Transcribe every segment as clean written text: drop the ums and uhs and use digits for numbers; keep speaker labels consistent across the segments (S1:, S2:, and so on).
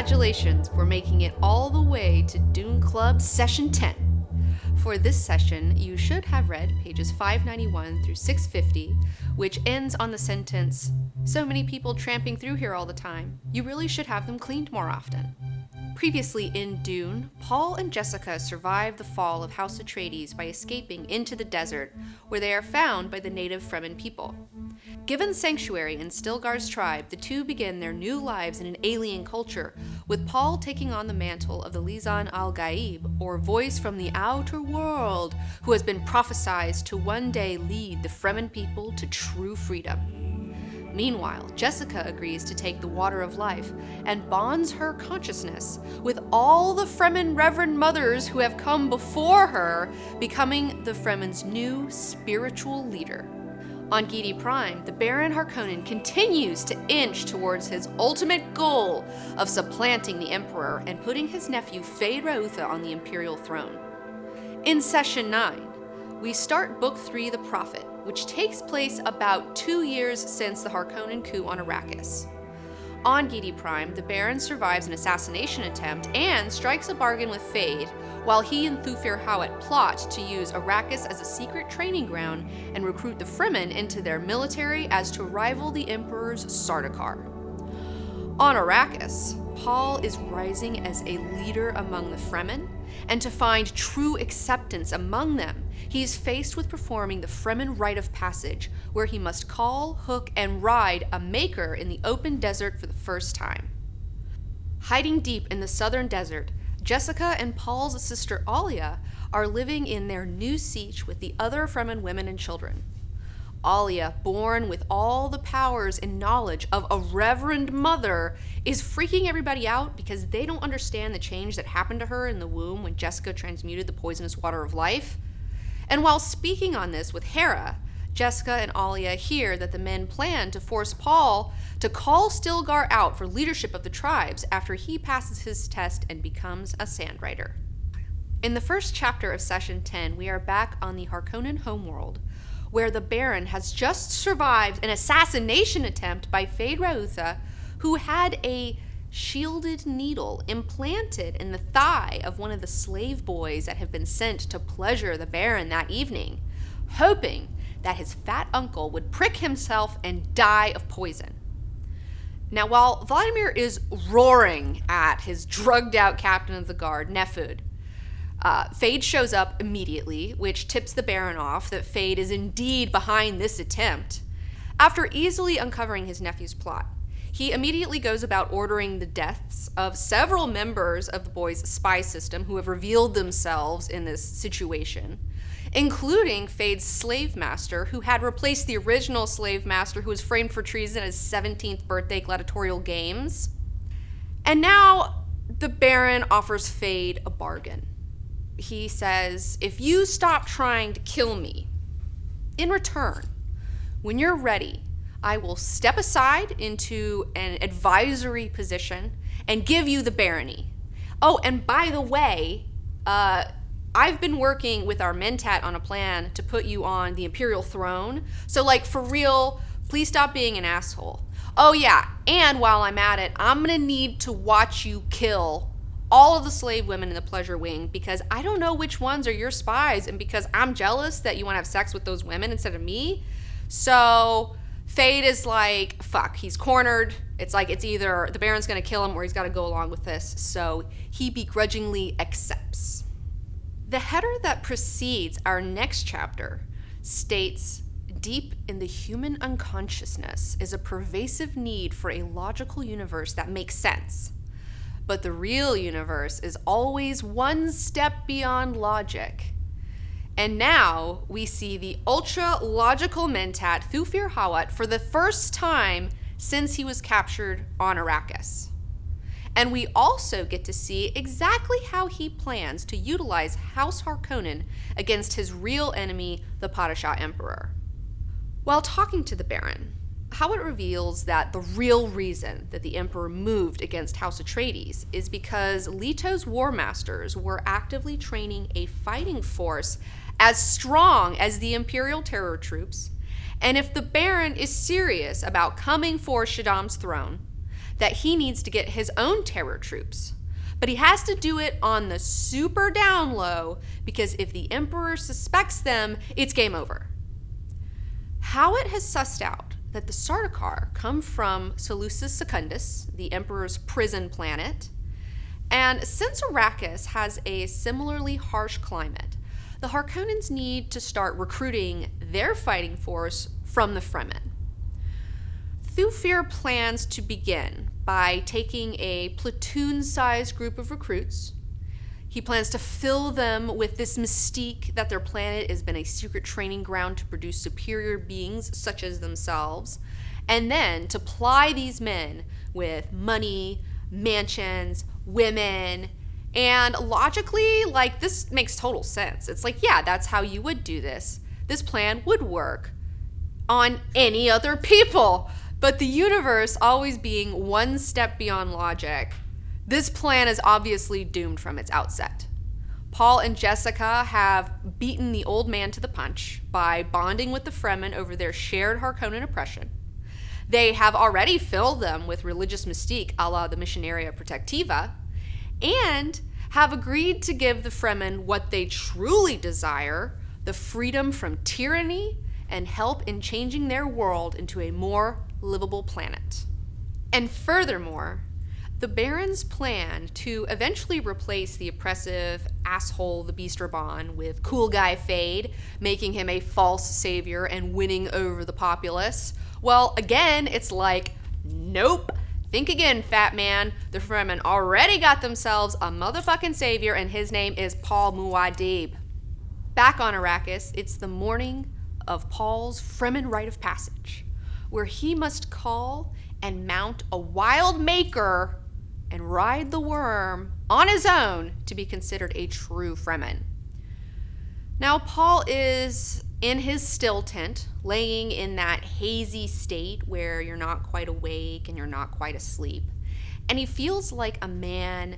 S1: Congratulations for making it all the way to Dune Club Session 10. For this session, you should have read pages 591 through 650, which ends on the sentence, "So many people tramping through here all the time. You really should have them cleaned more often." Previously in Dune, Paul and Jessica survive the fall of House Atreides by escaping into the desert, where they are found by the native Fremen people. Given sanctuary in Stilgar's tribe, the two begin their new lives in an alien culture, with Paul taking on the mantle of the Lisan al-Gaib, or voice from the outer world, who has been prophesied to one day lead the Fremen people to true freedom. Meanwhile, Jessica agrees to take the water of life and bonds her consciousness with all the Fremen Reverend Mothers who have come before her, becoming the Fremen's new spiritual leader. On Giedi Prime, the Baron Harkonnen continues to inch towards his ultimate goal of supplanting the Emperor and putting his nephew Feyd Rautha on the Imperial throne. In Session 9, we start Book 3, The Prophet, which takes place about 2 years since the Harkonnen coup on Arrakis. On Giedi Prime, the Baron survives an assassination attempt and strikes a bargain with Feyd, while he and Thufir Hawat plot to use Arrakis as a secret training ground and recruit the Fremen into their military as to rival the Emperor's Sardaukar. On Arrakis, Paul is rising as a leader among the Fremen, and to find true acceptance among them, he is faced with performing the Fremen rite of passage, where he must call, hook, and ride a maker in the open desert for the first time. Hiding deep in the southern desert, Jessica and Paul's sister Alia are living in their new siege with the other Fremen women and children. Alia, born with all the powers and knowledge of a Reverend Mother, is freaking everybody out because they don't understand the change that happened to her in the womb when Jessica transmuted the poisonous water of life. And while speaking on this with Hera, Jessica and Alia hear that the men plan to force Paul to call Stilgar out for leadership of the tribes after he passes his test and becomes a Sandrider. In the first chapter of Session 10, we are back on the Harkonnen homeworld, where the Baron has just survived an assassination attempt by Feyd Rautha, who had a shielded needle implanted in the thigh of one of the slave boys that have been sent to pleasure the Baron that evening, hoping that his fat uncle would prick himself and die of poison. Now, while Vladimir is roaring at his drugged-out captain of the guard, Nefud, Feyd shows up immediately, which tips the Baron off that Feyd is indeed behind this attempt. After easily uncovering his nephew's plot, he immediately goes about ordering the deaths of several members of the boy's spy system who have revealed themselves in this situation, including Feyd's slave master, who had replaced the original slave master who was framed for treason at his 17th birthday gladiatorial games. And now the Baron offers Feyd a bargain. He says, "If you stop trying to kill me, in return, when you're ready, I will step aside into an advisory position and give you the barony. Oh, and by the way, I've been working with our Mentat on a plan to put you on the Imperial throne. So, like, for real, please stop being an asshole. Oh, yeah, and while I'm at it, I'm gonna need to watch you kill all of the slave women in the pleasure wing, because I don't know which ones are your spies, and because I'm jealous that you want to have sex with those women instead of me." So Feyd is like, fuck, he's cornered. It's like it's either the Baron's going to kill him or he's got to go along with this. So he begrudgingly accepts. The header that precedes our next chapter states, "Deep in the human unconsciousness is a pervasive need for a logical universe that makes sense. But the real universe is always one step beyond logic." And now we see the ultra-logical Mentat Thufir Hawat for the first time since he was captured on Arrakis. And we also get to see exactly how he plans to utilize House Harkonnen against his real enemy, the Padishah Emperor. While talking to the Baron, Hawat reveals that the real reason that the Emperor moved against House Atreides is because Leto's war masters were actively training a fighting force as strong as the Imperial terror troops, and if the Baron is serious about coming for Shaddam's throne, that he needs to get his own terror troops. But he has to do it on the super down low, because if the Emperor suspects them, it's game over. Howat has sussed out that the Sardaukar come from Seleucus Secundus, the Emperor's prison planet, and since Arrakis has a similarly harsh climate, the Harkonnens need to start recruiting their fighting force from the Fremen. Thufir plans to begin by taking a platoon-sized group of recruits. He plans to fill them with this mystique that their planet has been a secret training ground to produce superior beings such as themselves, and then to ply these men with money, mansions, women, and logically, like, this makes total sense. It's like, yeah, that's how you would do this. This plan would work on any other people. But the universe always being one step beyond logic, this plan is obviously doomed from its outset. Paul and Jessica have beaten the old man to the punch by bonding with the Fremen over their shared Harkonnen oppression. They have already filled them with religious mystique a la the Missionaria Protectiva, and have agreed to give the Fremen what they truly desire, the freedom from tyranny and help in changing their world into a more livable planet. And furthermore, the Baron's plan to eventually replace the oppressive asshole the Beast Raban with cool guy Fade, making him a false savior and winning over the populace, well, again, it's like, nope. Think again, fat man. The Fremen already got themselves a motherfucking savior, and his name is Paul Muad'Dib. Back on Arrakis, it's the morning of Paul's Fremen rite of passage, where he must call and mount a wild maker and ride the worm on his own to be considered a true Fremen. Now, Paul is in his still tent, laying in that hazy state where you're not quite awake and you're not quite asleep, and he feels like a man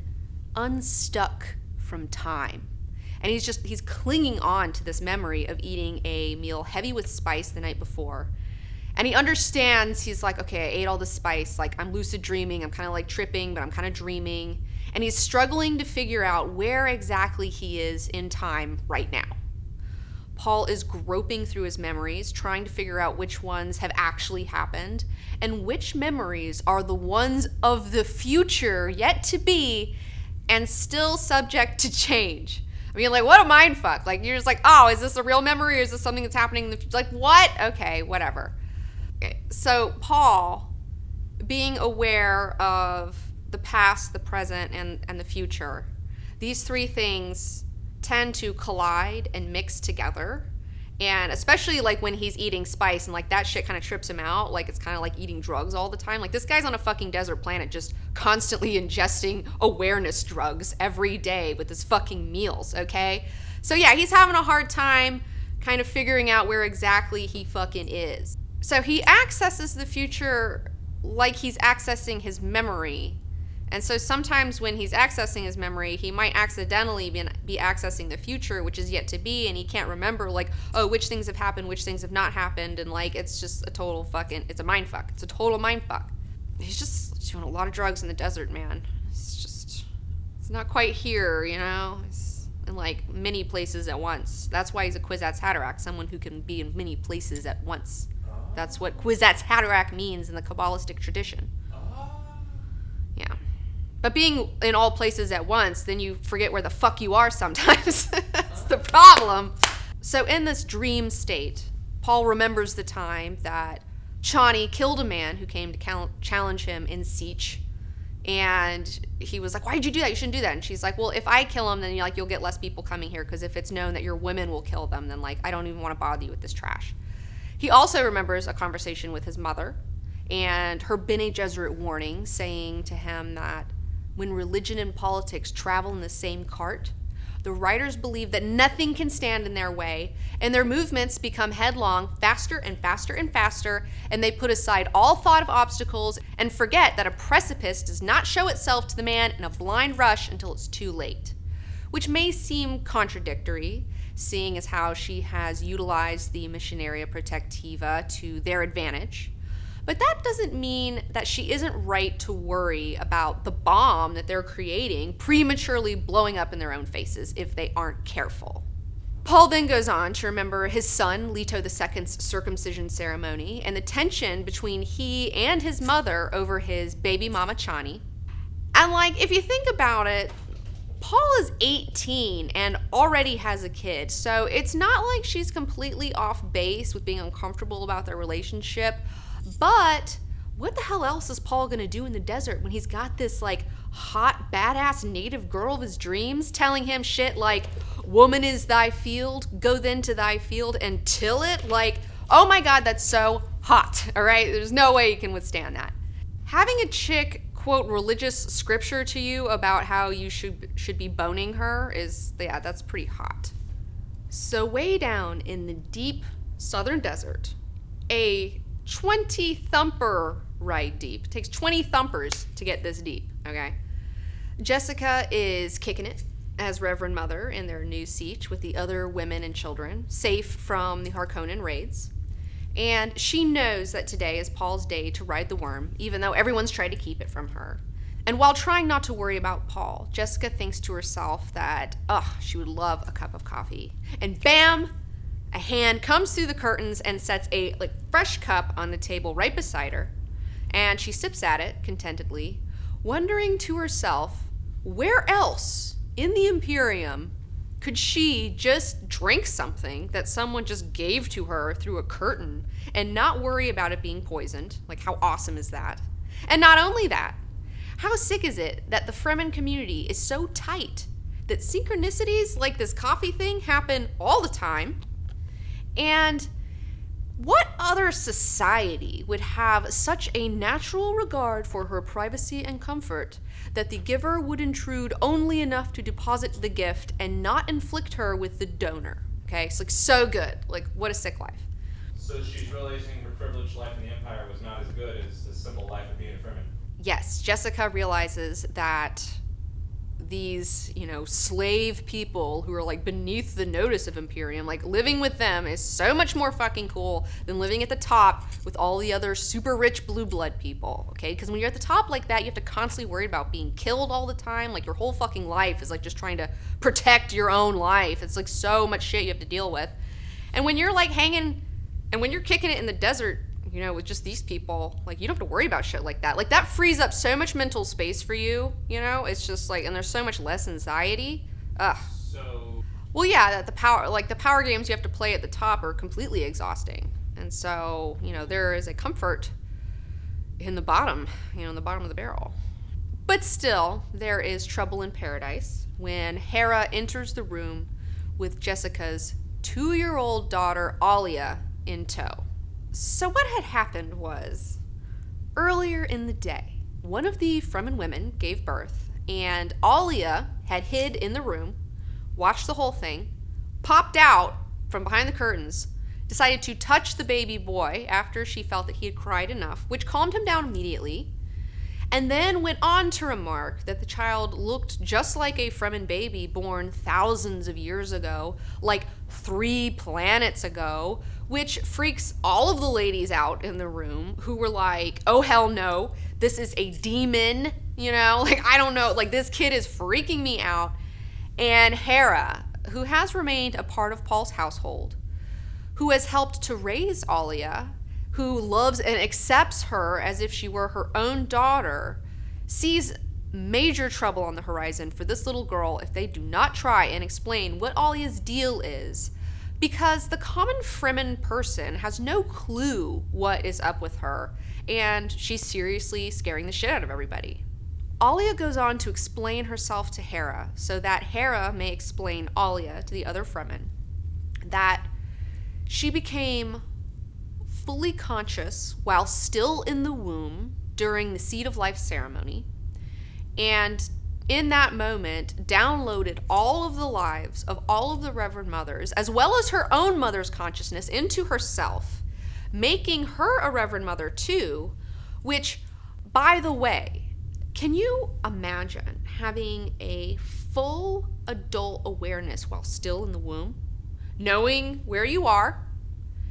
S1: unstuck from time. And he's clinging on to this memory of eating a meal heavy with spice the night before. And he understands, he's like, okay, I ate all the spice, like I'm lucid dreaming, I'm kind of like tripping, but I'm kind of dreaming. And he's struggling to figure out where exactly he is in time right now. Paul is groping through his memories, trying to figure out which ones have actually happened, and which memories are the ones of the future yet to be, and still subject to change. I mean, like, what a mind fuck. Like, you're just like, oh, is this a real memory, or is this something that's happening in the future? Like, what? Okay, whatever. Okay. So Paul, being aware of the past, the present, and the future, these three things tend to collide and mix together. And especially like when he's eating spice and like that shit kind of trips him out, like it's kind of like eating drugs all the time. Like this guy's on a fucking desert planet just constantly ingesting awareness drugs every day with his fucking meals, okay? So yeah, he's having a hard time kind of figuring out where exactly he fucking is. So he accesses the future like he's accessing his memory. And so sometimes when he's accessing his memory, he might accidentally be accessing the future, which is yet to be, and he can't remember, like, oh, which things have happened, which things have not happened, and, like, it's just a total fucking, it's a mind fuck. It's a total mind fuck. He's just doing a lot of drugs in the desert, man. It's not quite here, you know? He's in, like, many places at once. That's why he's a Kwisatz Haderach, someone who can be in many places at once. That's what Kwisatz Haderach means in the Kabbalistic tradition. Yeah. But being in all places at once, then you forget where the fuck you are sometimes. That's the problem. So in this dream state, Paul remembers the time that Chani killed a man who came to challenge him in Siege. And he was like, why did you do that? You shouldn't do that. And she's like, well, if I kill him, then you'll get less people coming here, because if it's known that your women will kill them, then like I don't even want to bother you with this trash. He also remembers a conversation with his mother and her Bene Gesserit warning, saying to him that when religion and politics travel in the same cart, the writers believe that nothing can stand in their way, and their movements become headlong, faster and faster and faster, and they put aside all thought of obstacles and forget that a precipice does not show itself to the man in a blind rush until it's too late. Which may seem contradictory, seeing as how she has utilized the Missionaria Protectiva to their advantage. But that doesn't mean that she isn't right to worry about the bomb that they're creating prematurely blowing up in their own faces if they aren't careful. Paul then goes on to remember his son, Leto II's circumcision ceremony and the tension between he and his mother over his baby mama Chani. And if you think about it, Paul is 18 and already has a kid, so it's not like she's completely off base with being uncomfortable about their relationship. But what the hell else is Paul gonna do in the desert when he's got this hot, badass native girl of his dreams telling him shit like, woman is thy field, go then to thy field and till it? Oh my God, that's so hot, all right? There's no way you can withstand that. Having a chick quote religious scripture to you about how you should be boning her that's pretty hot. So way down in the deep southern desert, a 20 thumper ride deep. It takes 20 thumpers to get this deep, okay? Jessica is kicking it as Reverend Mother in their new seat with the other women and children, safe from the Harkonnen raids. And she knows that today is Paul's day to ride the worm, even though everyone's tried to keep it from her. And while trying not to worry about Paul, Jessica thinks to herself that, she would love a cup of coffee. And bam! A hand comes through the curtains and sets a fresh cup on the table right beside her. And she sips at it contentedly, wondering to herself, where else in the Imperium could she just drink something that someone just gave to her through a curtain and not worry about it being poisoned? How awesome is that? And not only that, how sick is it that the Fremen community is so tight that synchronicities like this coffee thing happen all the time? And what other society would have such a natural regard for her privacy and comfort that the giver would intrude only enough to deposit the gift and not inflict her with the donor? Okay, it's so good. What a sick life.
S2: So she's realizing her privileged life in the Empire was not as good as the simple life of being a Fremen.
S1: Yes, Jessica realizes that these, slave people who are beneath the notice of Imperium, living with them is so much more fucking cool than living at the top with all the other super rich blue blood people, okay? Because when you're at the top like that, you have to constantly worry about being killed all the time. Your whole fucking life is just trying to protect your own life. It's so much shit you have to deal with. And when you're hanging, and when you're kicking it in the desert, with just these people, you don't have to worry about shit like that. That frees up so much mental space for you, It's just and there's so much less anxiety. Ugh.
S2: So.
S1: Well, yeah, that the power games you have to play at the top are completely exhausting. And so, there is a comfort in the bottom, in the bottom of the barrel. But still, there is trouble in paradise when Hera enters the room with Jessica's 2-year-old daughter, Alia, in tow. So what had happened was, earlier in the day, one of the Fremen women gave birth, and Alia had hid in the room, watched the whole thing, popped out from behind the curtains, decided to touch the baby boy after she felt that he had cried enough, which calmed him down immediately, and then went on to remark that the child looked just like a Fremen baby born thousands of years ago, 3 planets ago, which freaks all of the ladies out in the room who were oh hell no, this is a demon, I don't know, this kid is freaking me out. And Hera, who has remained a part of Paul's household, who has helped to raise Alia, who loves and accepts her as if she were her own daughter, sees major trouble on the horizon for this little girl if they do not try and explain what Alia's deal is, because the common Fremen person has no clue what is up with her, and she's seriously scaring the shit out of everybody. Alia goes on to explain herself to Hera so that Hera may explain Alia to the other Fremen, that she became fully conscious while still in the womb during the Seed of Life ceremony, and in that moment downloaded all of the lives of all of the Reverend Mothers, as well as her own mother's consciousness, into herself, making her a Reverend Mother too, which, by the way, can you imagine having a full adult awareness while still in the womb, knowing where you are,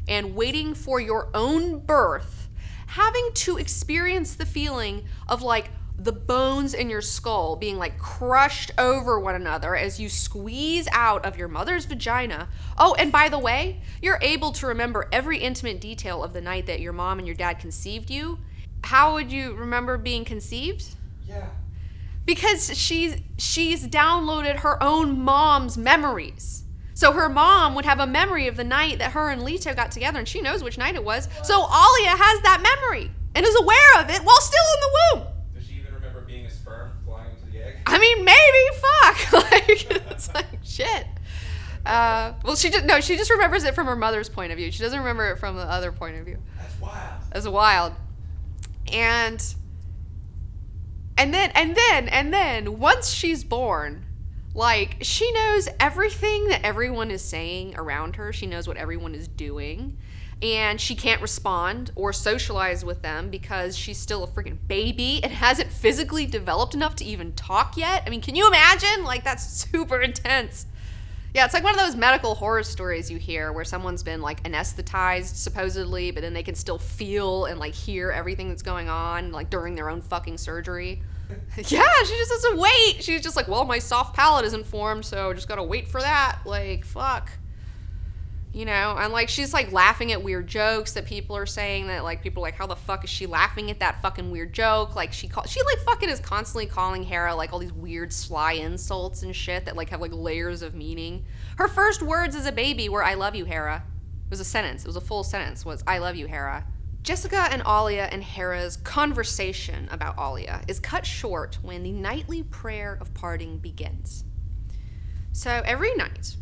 S1: and waiting for your own birth, having to experience the feeling of like the bones in your skull being like crushed over one another as you squeeze out of your mother's vagina. Oh, and by the way, you're able to remember every intimate detail of the night that your mom and your dad conceived you. How would you remember being conceived?
S2: Yeah.
S1: Because she's downloaded her own mom's memories. So her mom would have a memory of the night that her and Leto got together, and she knows which night it was. What? So Alia has that memory and is aware of it while still in the womb.
S2: Does she even remember being a sperm flying into the egg?
S1: I mean, maybe. Fuck. Like, it's like shit. Well, she just remembers it from her mother's point of view. She doesn't remember it from the other point of view.
S2: That's wild.
S1: That's wild. And then once she's born, like, she knows everything that everyone is saying around her. She knows what everyone is doing. And she can't respond or socialize with them because she's still a freaking baby and hasn't physically developed enough to even talk yet. I mean, can you imagine? Like, that's super intense. Yeah, it's like one of those medical horror stories you hear where someone's been, like, anesthetized, supposedly, but then they can still feel and, like, hear everything that's going on, like, during their own fucking surgery. Yeah, she just has to wait. She's just like, well, my soft palate isn't formed, so just gotta wait for that. Like, fuck. You know, and, like, she's, like, laughing at weird jokes that people are saying that, like, people are like, how the fuck is she laughing at that fucking weird joke? Like, she like, fucking is constantly calling Hera, like, all these weird, sly insults and shit that, like, have, like, layers of meaning. Her first words as a baby were, I love you, Hera. It was a sentence. It was a full sentence, was, I love you, Hera. Jessica and Alia and Hera's conversation about Alia is cut short when the nightly prayer of parting begins. So every night,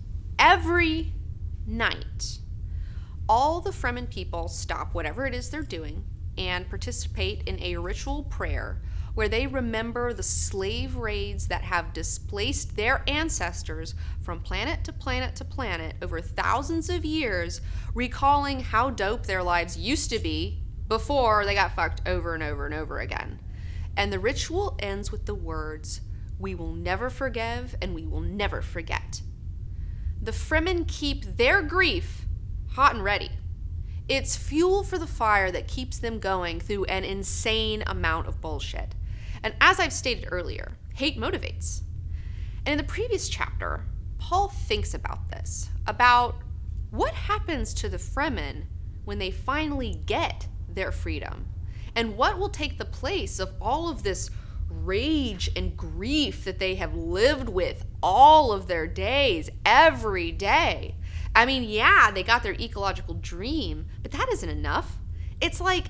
S1: all the Fremen people stop whatever it is they're doing and participate in a ritual prayer where they remember the slave raids that have displaced their ancestors from planet to planet to planet over thousands of years, recalling how dope their lives used to be before they got fucked over and over and over again. And the ritual ends with the words, we will never forgive and we will never forget. The Fremen keep their grief hot and ready. It's fuel for the fire that keeps them going through an insane amount of bullshit. And as I've stated earlier, hate motivates. And in the previous chapter, Paul thinks about this, about what happens to the Fremen when they finally get their freedom, and what will take the place of all of this rage and grief that they have lived with all of their days, every day. I mean, yeah, they got their ecological dream, but that isn't enough. It's like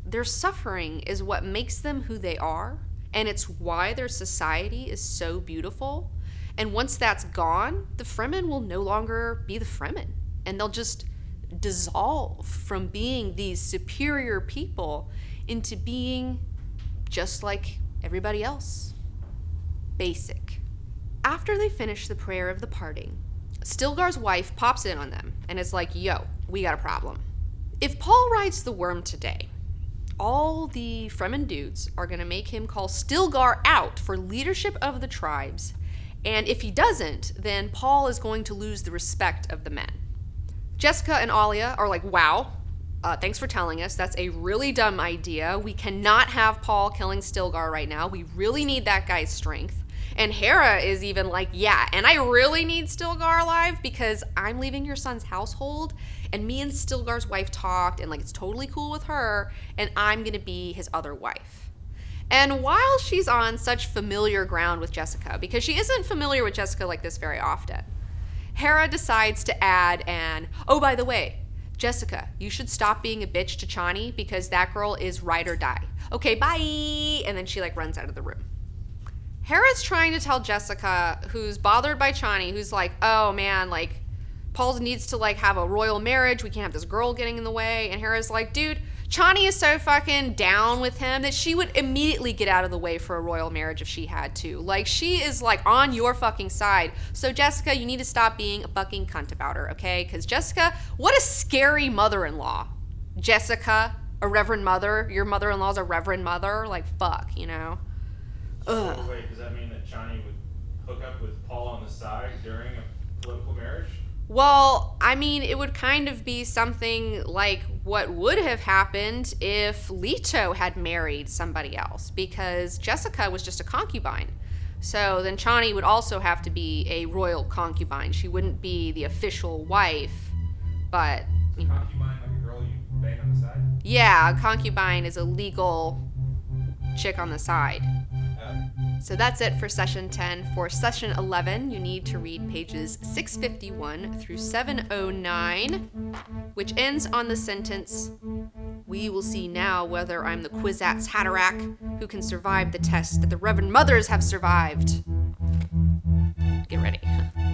S1: their suffering is what makes them who they are, and it's why their society is so beautiful. And once that's gone, the Fremen will no longer be the Fremen, and they'll just dissolve from being these superior people into being just like everybody else. Basic. After they finish the prayer of the parting, Stilgar's wife pops in on them and is like, yo, we got a problem. If Paul rides the worm today, all the Fremen dudes are going to make him call Stilgar out for leadership of the tribes, and if he doesn't, then Paul is going to lose the respect of the men. Jessica and Alia are like, wow, thanks for telling us. That's a really dumb idea. We cannot have Paul killing Stilgar right now. We really need that guy's strength. And Hera is even like, yeah, and I really need Stilgar alive because I'm leaving your son's household, and me and Stilgar's wife talked, and like it's totally cool with her, and I'm gonna be his other wife. And while she's on such familiar ground with Jessica, because she isn't familiar with Jessica like this very often, Hera decides to add an, oh, by the way, Jessica, you should stop being a bitch to Chani because that girl is ride or die. Okay, bye. And then she like runs out of the room. Hera's trying to tell Jessica, who's bothered by Chani, who's like, oh man, like Paul needs to like have a royal marriage. We can't have this girl getting in the way. And Hera's like, dude, Chani is so fucking down with him that she would immediately get out of the way for a royal marriage if she had to. Like, she is like on your fucking side. So Jessica, you need to stop being a fucking cunt about her, okay? Because Jessica, what a scary mother-in-law. Jessica, a reverend mother. Your mother-in-law's a reverend mother. Like, fuck, you know? Ugh.
S2: Wait, does that mean that Chani would hook up with Paul on the side during a political marriage?
S1: Well, I mean, it would kind of be something like what would have happened if Leto had married somebody else, because Jessica was just a concubine. So then Chani would also have to be a royal concubine. She wouldn't be the official wife, but...
S2: Is a concubine like a girl you bang on the side?
S1: Yeah, a concubine is a legal chick on the side. So that's it for session 10. For session 11, you need to read pages 651 through 709, which ends on the sentence, "We will see now whether I'm the Kwisatz Haderach who can survive the test that the Reverend Mothers have survived." Get ready.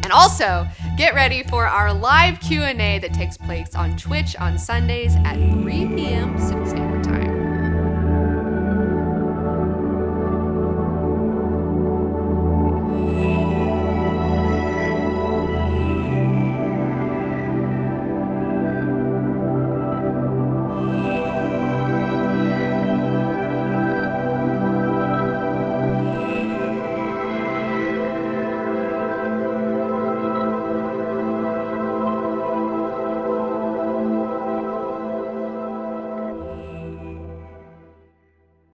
S1: And also, get ready for our live Q&A that takes place on Twitch on Sundays at 3 p.m. Pacific Standard